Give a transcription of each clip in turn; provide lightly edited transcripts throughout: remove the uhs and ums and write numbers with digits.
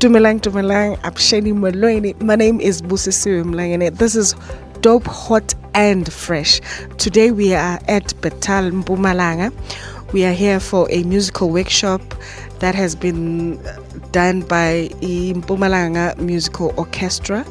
Dumelang, Absheni Molweni. My name is Busisiwe Mlangene. This is Dope, Hot and Fresh. Today we are at Betal Mpumalanga. We are here for a musical workshop that has been done by Mpumalanga Musical Orchestra.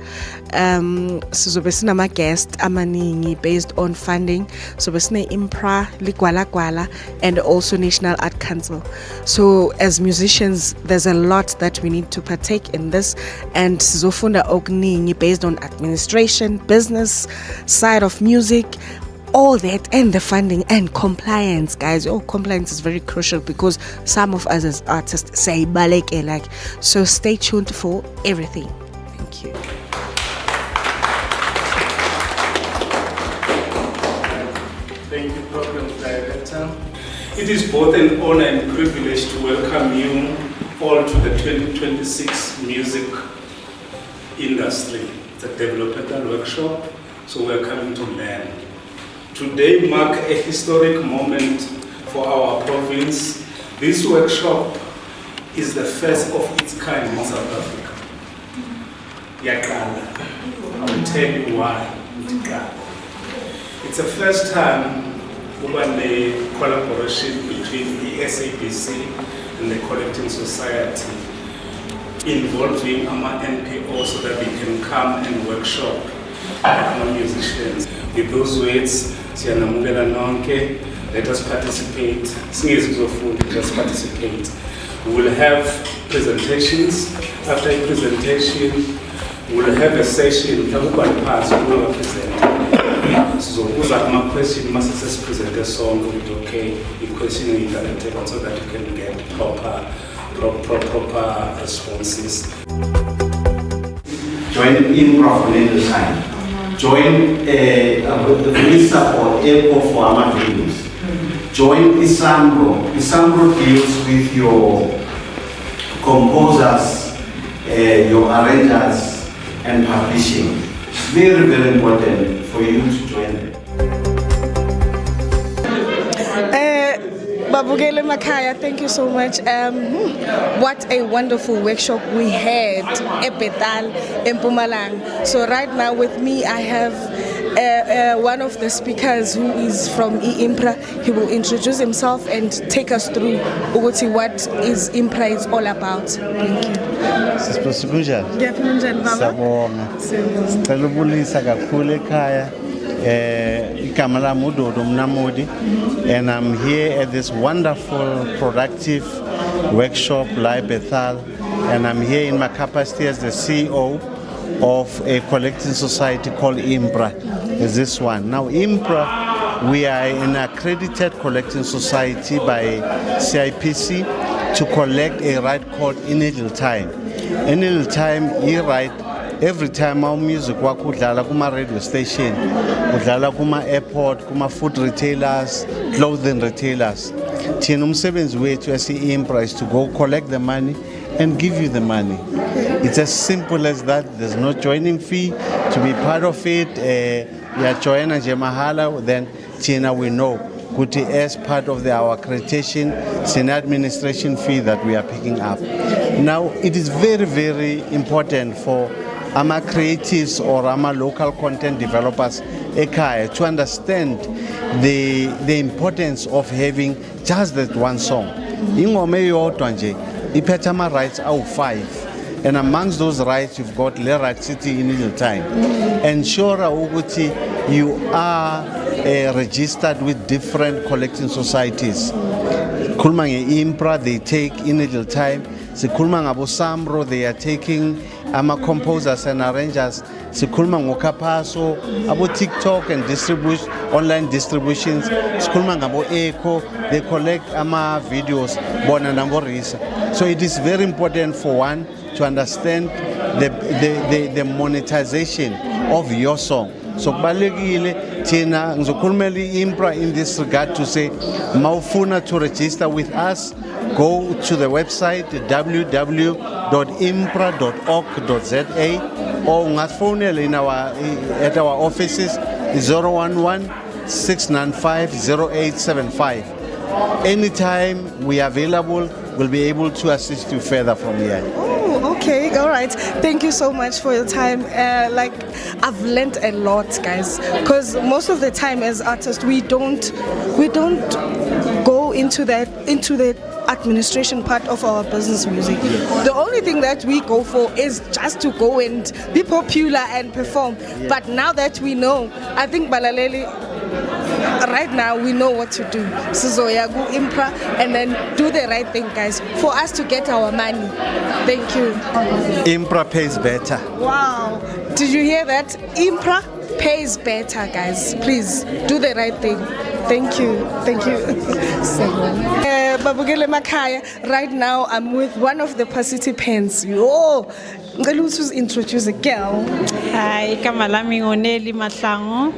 Sizobe sinama guest amaningi based on funding. So besine Impra, Ligwala and also National Art Council. So as musicians, there's a lot that we need to partake in this, and sizofunda okuningi based on administration, business, side of music, all that, and the funding and compliance, guys. Compliance is very crucial because some of us as artists say baleke like. So stay tuned for everything. Thank you. Thank you, Program Director. It is both an honor and privilege to welcome you all to the 2026 music industry, the developmental workshop. So we're coming to learn. Today marks a historic moment for our province. This workshop is the first of its kind in South Africa. Yakala. I will tell you why. It's the first time when the collaboration between the SABC and the Collecting Society involving our NPO so that we can come and workshop our musicians. With those words, let us participate. Just participate. We will have presentations. After a presentation, we will have a session. So who's my question? Must just present a song. Okay, the question you can take so that you can get proper responses. Join Impra for Natal Sign. Join the Minister for ECHO for our videos. Join Isambro. Isambro deals with your composers, your arrangers, and publishing. Very, very important for you to join them. Babugele Makaya, thank you so much. What a wonderful workshop we had at Betal in Mpumalanga. So right now with me I have one of the speakers who is from Impra. He will introduce himself and take us through what is Impra is all about. Thank you. And I'm here at this wonderful, productive workshop, Live Bethal, and I'm here in my capacity as the CEO of a collecting society called Impra. Is this one. Now, Impra, we are an accredited collecting society by CIPC to collect a right called Inagil Time. Inagil Time, right. Every time our music work udlala kuma radio station, udlala kuma airport, kuma food retailers, clothing retailers. Thina umsebenzi wethu esi-Impra is to go collect the money and give you the money. It's as simple as that. There's no joining fee to be part of it. We are joining nje mahala, then thina we know kuti as part of our accreditation, it's an administration fee that we are picking up. Now it is very, very important for our creatives or our local content developers to understand the importance of having just that one song. Ingoma eyodwa nje iphethe ama-rights awu-5, and amongst those rights you've got Lyric City in Little Time. Ensure ukuthi you are registered with different collecting societies. Khuluma nge-Impra, they take in Little Time. Sikhuluma ngabo Sambro, they are taking ama composers and arrangers. Sikhuluma ngoKapaso, abo TikTok and online distributions. Sikhuluma ngabo ECHO, they collect ama videos bona namborisa. So it is very important for one to understand the monetization of your song. So kubalekile thina ngizokhulumela iImpra in this regard to say mawufuna to register with us, go to the website www.impra.org.za or ungafonela at our offices 011-695-0875. Anytime we are available, we'll be able to assist you further from here. Oh, Okay, all right. Thank you so much for your time. Like, I've learned a lot, guys, because most of the time as artists, we don't go into the administration part of our business music. The only thing that we go for is just to go and be popular and perform. But now that we know, I think Balaleli, right now we know what to do. Sizoya go Impra and then do the right thing, guys, for us to get our money. Thank you. Impra pays better. Wow. Did you hear that? Impra pays better, guys. Please do the right thing. Thank you. Thank you. Babugele Makaya, right now I'm with one of the participants. Oh, ngicela introduce a girl. Hi, igama lami ngoneli Mahlangu.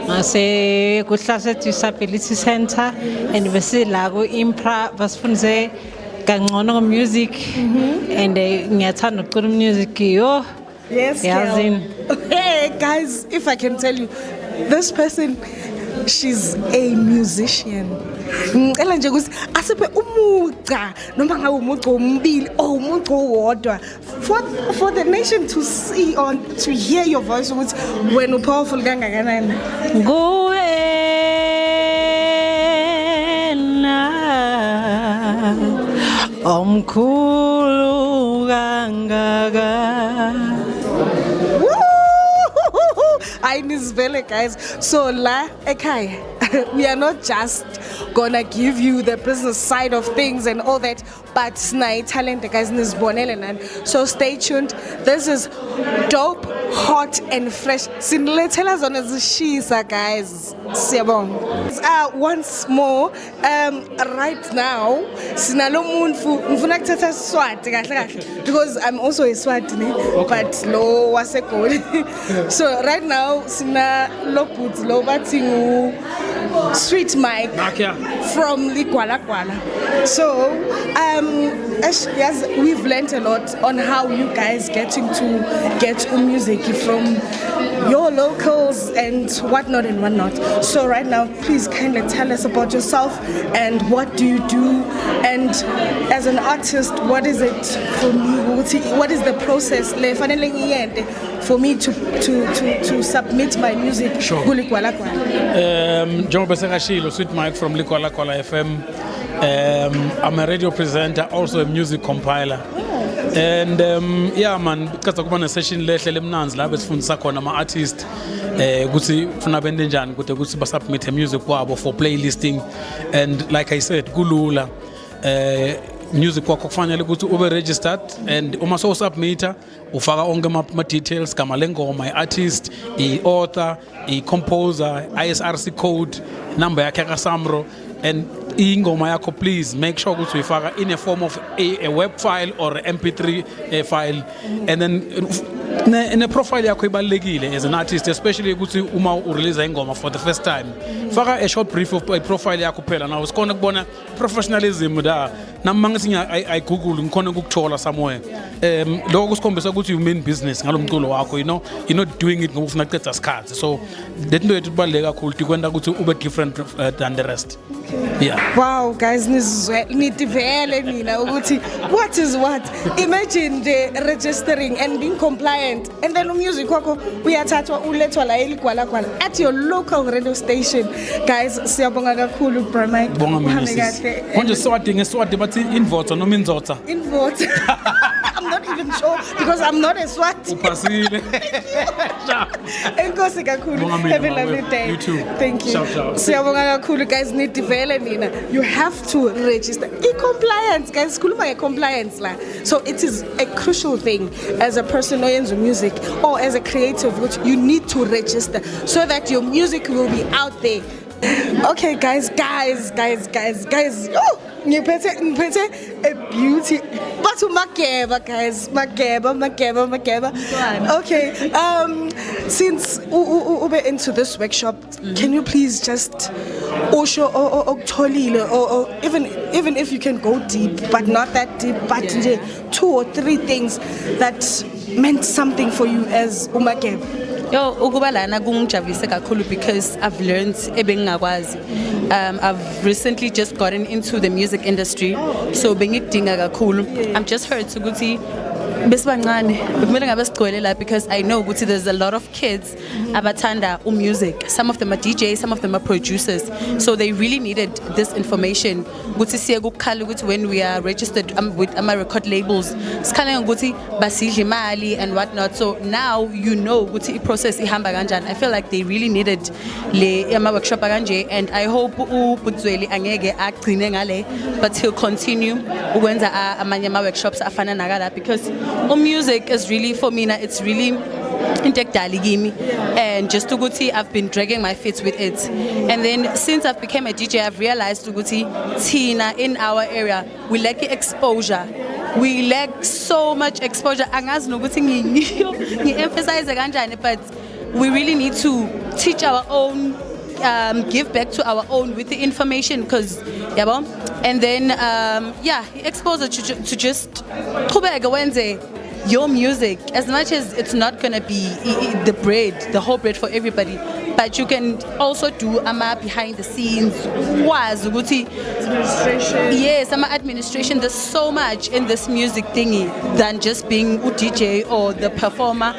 Ngase kuhlase Disability Center and besila ku Impra basifundise kangcono music and ngiyathanda ukucula music yo. Yes, girl. Hey guys, if I can tell you, this person, she's a musician. Ngicela nje ukuthi asiphe umuca noma ngabe umuca ombili or umuca owodwa for the nation to see or to hear your voice ukuthi wena upowerful kangakanani. Nguwena omkhulu kangaka. I nizvele, guys. So la ekhaya, we are not just gonna give you the business side of things and all that, but snai talent, guys, nizbonele nan. So stay tuned. This is dope, hot and fresh. Sinilethela zona zishisa, guys. Siyabonga. Once more, right now, sinalo muntu ngifuna ukuthatha Swati kahle kahle because I'm also a Swati, but lo waseGoli. So right now, sina lo boots lo bathi ngu Sweet Mike from Ligwalagwala. So yes, we've learned a lot on how you guys getting to get music from your locals and whatnot and whatnot. So right now, please kindly tell us about yourself and what do you do, and as an artist, what is it for me? What is the process for me to submit my music? Sure. Njengoba sekashilo, Sweet Mike from Ligwalagwala FM. I'm a radio presenter, also a music compiler. And yeah man, because kuba ne session lehle lemnanzi la besifundisa khona ama artists ukuthi ufuna bende njani ukuthi basubmit music kwabo for playlisting, and like I said kulula music kwakho kufanele ukuthi ube registered, and uma so submitter ufaka onke ama details kama lengoma, i-artist, i-author, i-composer, ISRC code, number yakhe kaSAMRO, and ingoma yakho please make sure ukuthi uyifaka in a form of a web file or MP3 file, and then in a profile yakho ibalekile as an artist, especially ukuthi uma urelease ingoma for the first time, faka a short brief of a profile yakho phela. Now usikhona ukubona professionalism da namangithi I google ngikhona ukuthola somewhere lokho kusikhombisa ukuthi you mean business ngalomculo wakho, you're not doing it ngoba ufuna uqeda isikhathi. So that into yethu ibaleke kakhulu ikwenda ukuthi ube different than the rest. Yeah. Wow, guys, nitivele nina ukuthi what is what? Imagine the registering and being compliant, and then music wakho uyathathwa ulethwa la eLigwalagwala at your local radio station. Guys, siyabonga kakhulu bro Mike. Bonga kahle. Konje Swati ngeSwati bathi invoto noma inzotha? Invoto. I'm not even sure because I'm not a Swati. Upasile. Enkosi kakhulu. Have a lovely day. You too. Thank you. Siyabonga kakhulu guys, nitivele nina. You have to register. E-compliance, guys. Kuluma compliance la. So it is a crucial thing as a person who owns music or as a creative, which you need to register so that your music will be out there. Okay, guys. Oh, ngiphethe a beauty. But Makeba, guys. Makeba. Okay. Since we're into this workshop, can you please just or even if you can go deep, but not that deep, but 2 or 3 things that meant something for you as Umakeba? Yo, ukuba lana kungijabulise kakhulu because I've learned ebengingakwazi. I've recently just gotten into the music industry, so bengikudinga kakhulu. I'm just heard ukuthi besibancane kumele ngabe sigcwele la because I know ukuthi there's a lot of kids abathanda music. Some of them are DJs, some of them are producers, so they really needed this information ukuthi siye kukhala ukuthi when we are registered with ama record labels sikhala ukuthi basidla imali and what not. So now you know ukuthi I process ihamba kanjani. I feel like they really needed le ama workshop kanje, and I hope uBudzweli angeke agcine ngale, but he'll continue ukwenza amanye ama workshops afana nakala because music is really for me it's really into ekudala kimi, and just ukuthi I've been dragging my feet with it, and then since I've become a DJ I've realized ukuthi Tina in our area we lack exposure. We lack so much exposure. Angazi nokuthi ngi-emphasize kanjani, but we really need to teach our own, give back to our own with the information, because yabo, and then exposure to just qhubeka wenze your music, as much as it's not gonna be the whole bread for everybody, but you can also do behind the scenes. Yes, administration. There's so much in this music thingy than just being a DJ or the performer.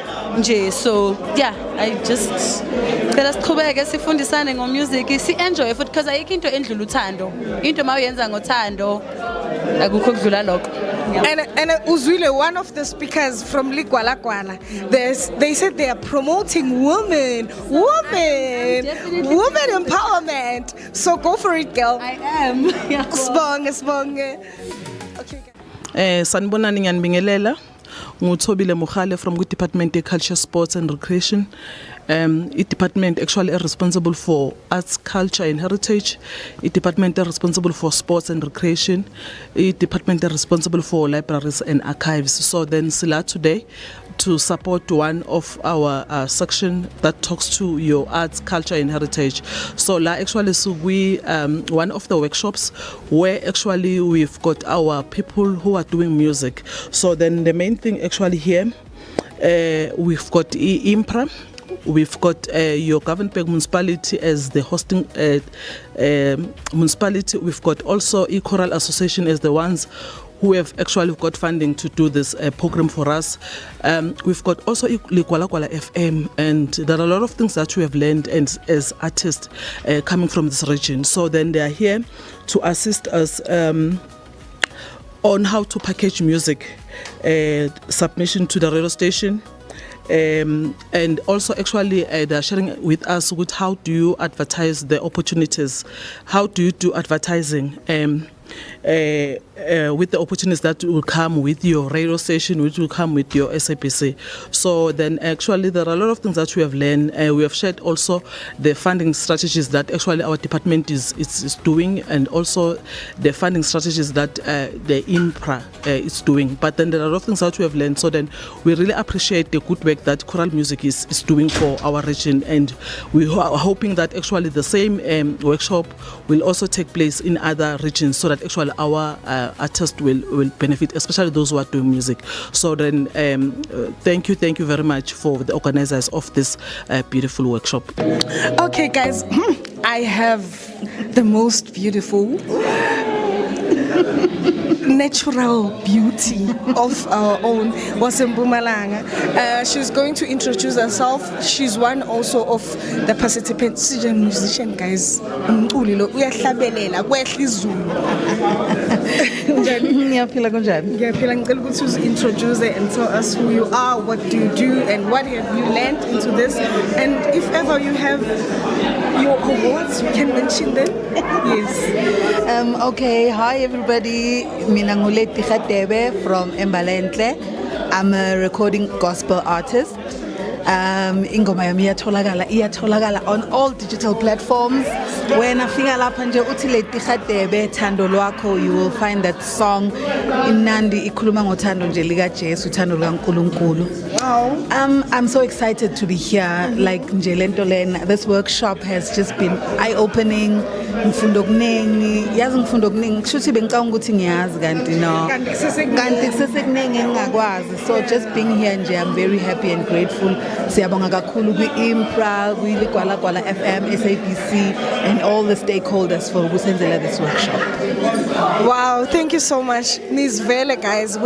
So yeah, I just sifundisane ngomusic, si enjoy futhi because ayikho into endlula uthando. Into mawuyenza ngothando akukho kudlula lokho. And Uzwile, one of the speakers from Ligwala Gwala, they said they are promoting women empowerment. So go for it, girl. I am. Sibonge. Okay. Sanibonani ngiyanibingelela. Nguthobile Mukhale from the Department of Culture, Sports and Recreation. Department actually is responsible for arts, culture and heritage. Department is responsible for sports and recreation. Department is responsible for libraries and archives. So then Sila today to support one of our section that talks to your arts, culture and heritage. So actually we one of the workshops where actually we've got our people who are doing music. So then the main thing actually here, we've got IMPRA. We've got your Government municipality as the hosting municipality. We've got also Choral Association as the ones who have actually got funding to do this program for us. We've got also Ligwala Gwala FM, and there are a lot of things that we have learned and as artists coming from this region. So then they are here to assist us on how to package music, submission to the radio station. And also actually they're sharing with us with how do you advertise the opportunities, how do you do advertising with the opportunities that will come with your radio station, which will come with your SAPC. So then actually there are a lot of things that we have learned. We have shared also the funding strategies that actually our department is doing, and also the funding strategies that the IMPRA is doing. But then there are a lot of things that we have learned. So then we really appreciate the good work that choral music is doing for our region, and we are hoping that actually the same workshop will also take place in other regions, so that actually our artists will benefit, especially those who are doing music. So then thank you very much for the organizers of this beautiful workshop. Okay guys, I have the most beautiful natural beauty of our own, Mpumalanga. She's going to introduce herself. She's one also of the participants. She's a musician, guys. Introduce her and tell us who you are, what do you do, and what have you learned into this. And if ever you have your awards, you can mention them. Yes. Okay, hi everybody. Mina nguleti Khatebe from Embalenhle. I'm a recording gospel artist. Ingoma yami iyatholakala on all digital platforms. When afika lapha nje uthi leti Khatebe thando lwakho, you will find that song inandi ikhuluma ngothando nje lika Jesu, uthando lukaNkulunkulu. I'm so excited to be here. Like nje lento lena, this workshop has just been eye-opening. Ngifunda okuningi, yazi ngifunda okuningi, kushuthi bengicabanga ukuthi ngiyazi kanti no. Kanti kusesekuningi engingakwazi. So just being here nje, I'm very happy and grateful Siyabonga kakhulu kwi-Impra, kwi-Ligwalagwala FM, SABC, and all the stakeholders for ukusenzela this workshop. Wow, thank you so much. Nizvele guys,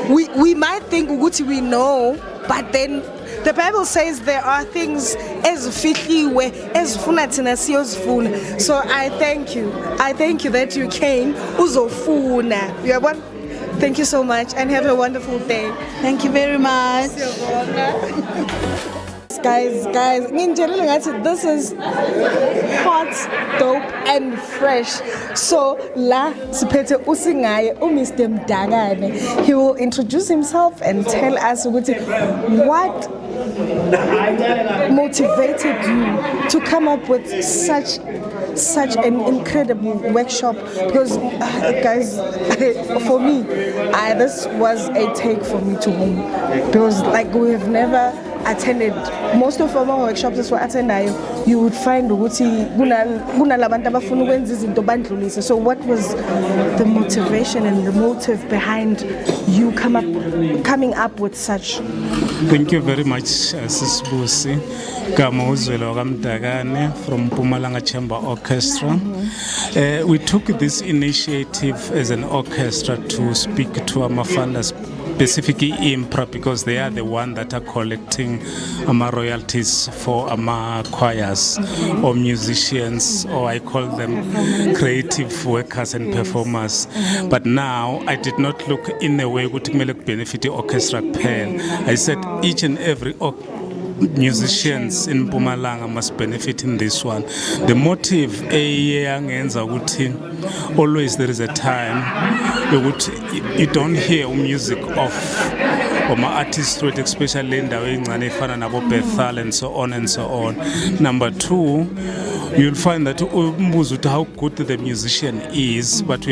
we might think ukuthi we know, but then the Bible says there are things ezifihliwe ezifuna thina siyozifuna. So I thank you that you came uzofuna. Uyabona? Thank you so much and have a wonderful day. Thank you very much. Guys, nginjelele ngathi this is hot, dope and fresh. So la siphethe usingaye Mr. Mdakane. He will introduce himself and tell us what motivated you to come up with such an incredible workshop, because guys, for me, this was a take for me to home, because like we have never attended most of our workshops as we attend, you would find ukuthi kunalabantu abafuna ukwenza izinto bandlulise. So what was the motivation and the motive behind you coming up with such? Thank you very much, Sisbusi. Kamuzwelo Kamdakane from Mpumalanga Chamber Orchestra. We took this initiative as an orchestra to speak to Amafanda, specifically Impra, because they are the one that are collecting royalties for choirs or musicians, or I call them creative workers and performers. But now I did not look in a way to benefit the orchestra pen. I said each and every musicians in Mpumalanga must benefit in this one. The motive always there is a time you don't hear music of my artists, especially in the way Bethal and so on and so on. Number two, you'll find that how good the musician is, but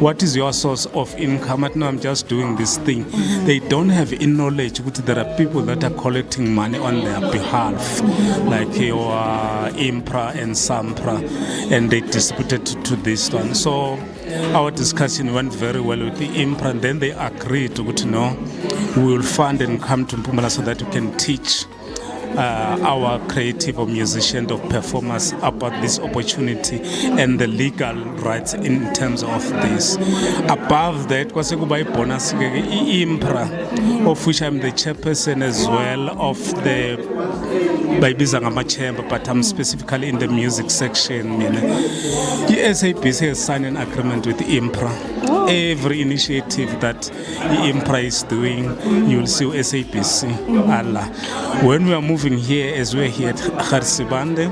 what is your source of income? Now I'm just doing this thing. They don't have in knowledge that there are people that are collecting money on their behalf, like your Impra and Sampra, and they distributed to this one. So our discussion went very well with the Impra, and then they agreed to we will fund and come to Mpumalanga so that we can teach our creative or musicians or performers about this opportunity and the legal rights in terms of this. Above that, kwasekuba bonus Impra, of which I'm the chairperson as well of the Baibizanga Chamber, but I'm specifically in the music section. The SABC has signed an agreement with Impra. Every initiative that Impra is doing, you will see SABC. When we are moving here, as we're here at Kharsibande,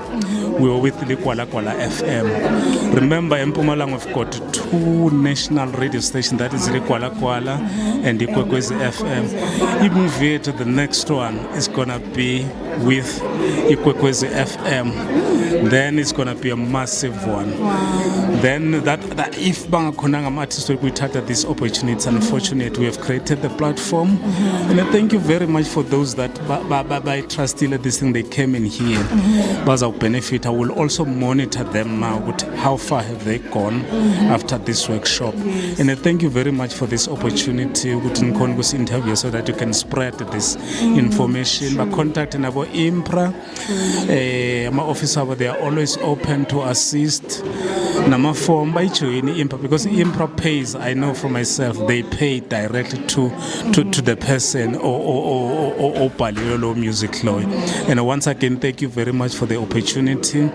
we were with Ligwalagwala FM. Remember, in Mpumalanga we've got 2 national radio stations, that is Ligwalagwala and Ikwekwezi FM. You move here to the next one, it's gonna be with Ikwekwezi FM. Then it's gonna be a massive one. Wow. Then that if Bangakonanga artists we started this opportunity, it's unfortunate we have created the platform. And I thank you very much for those that by trusting this thing they came in here. But our benefit, I will also monitor them now with how far have they gone after this workshop. And I thank you very much for this opportunity with Nkongo's interview so that you can spread this information. By contacting our Impra, my office over there are always open to assist. Nama form by Impra, because Impra pays, I know for myself, they pay directly to the person or Paliolo music law. And once again, thank you very much for the opportunity.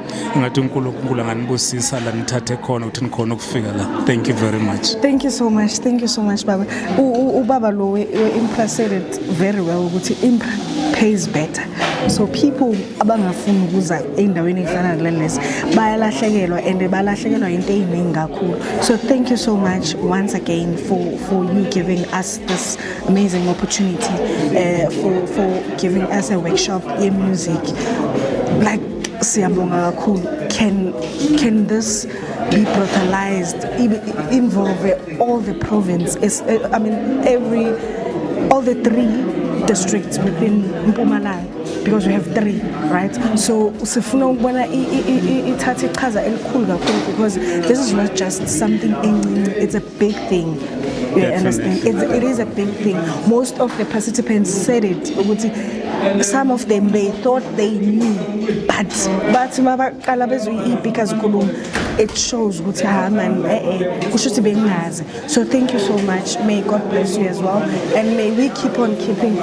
Thank you very much. Thank you so much, Baba. Baba Lo, Impra said it very well. Impra pays better. So people abangafuna ukuza endaweni efana nalezi bayalahlekelwa and balahlekelwa into eyiningi kakhulu. So thank you so much once again for you giving us this amazing opportunity, for giving us a workshop in music. Like siyabonga kakhulu. Can this be brutalized, involve all the provinces? I mean all the 3 districts within Mpumalanga. because we have 3, right? So sifuna ukubona ithatha iqhaza elikhulu kakhulu because this is not just something encinci, it's a big thing. You understand? It is a big thing. Most of the participants said it. Some of them, they thought they knew, but because it shows so thank you so much. May God bless you as well, and may we keep on keeping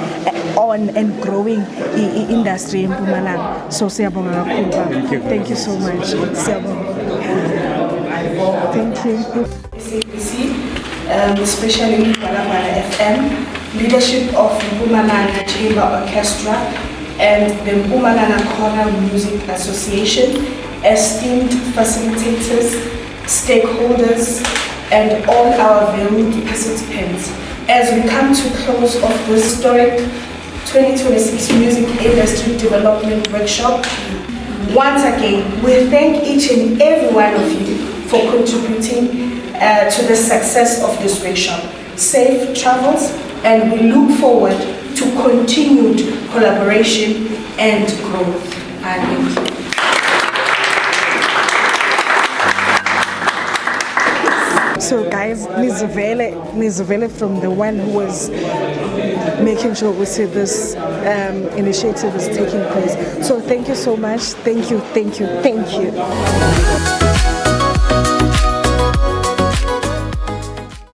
on and growing the industry in Mpumalanga. So thank you so much. Thank you. SABC, especially Balabala FM, leadership of Mpumalanga Chamber Orchestra and the Mpumalanga Choral Music Association, esteemed facilitators, stakeholders, and all our valued participants. As we come to close of this historic 2026 Music Industry Development Workshop, once again, we thank each and every one of you for contributing to the success of this workshop. Safe travels, and we look forward to continued collaboration and growth. Thank you. So guys, Nizovele from the one who was making sure we see this initiative is taking place. So thank you so much. Thank you.